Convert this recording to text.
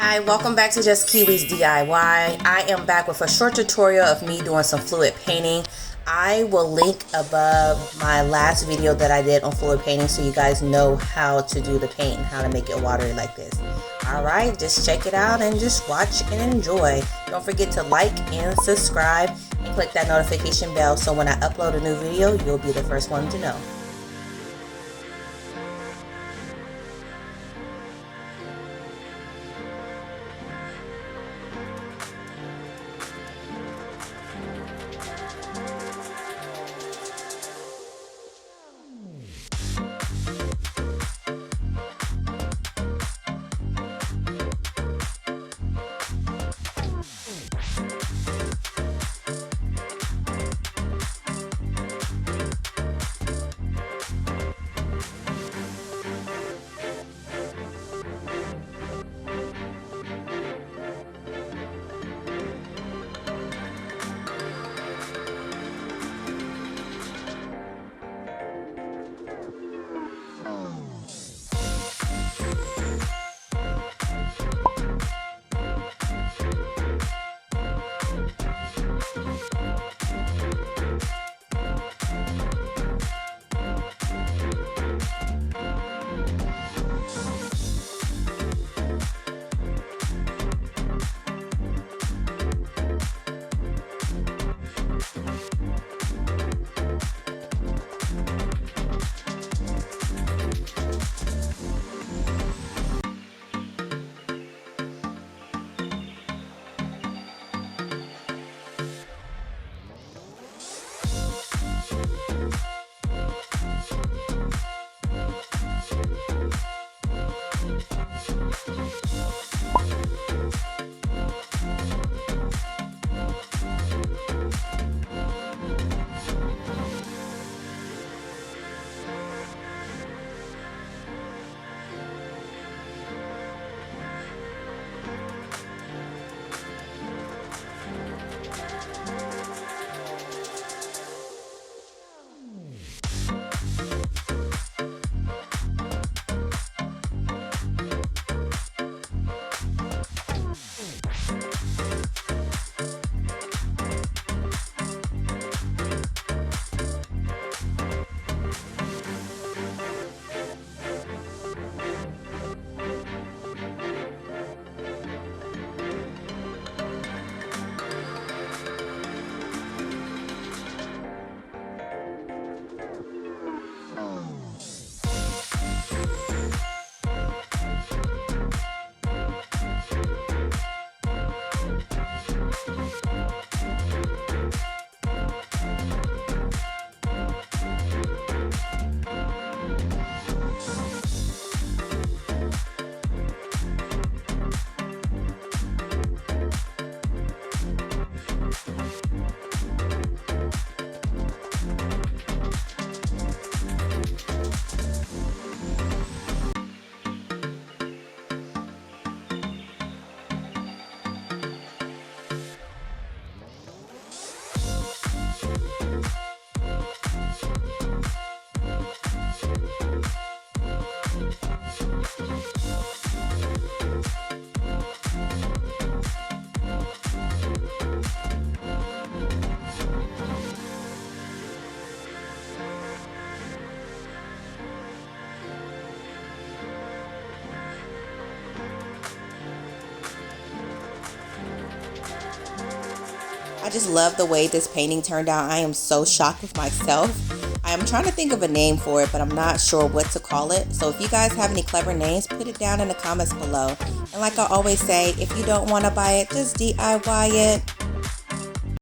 Hi, welcome back to Just Kiwi's DIY. I am back with a short tutorial of me doing some fluid painting. I will link above my last video that I did on fluid painting so you guys know how to do the paint and how to make it watery like this. Alright, just check it out and just watch and enjoy. Don't forget to like and subscribe and click that notification bell so when I upload a new video, you'll be the first one to know. I just love the way this painting turned out. I am so shocked with myself. I am trying to think of a name for it, but I'm not sure what to call it. So if you guys have any clever names, put it down in the comments below. And like I always say, if you don't want to buy it, just DIY it.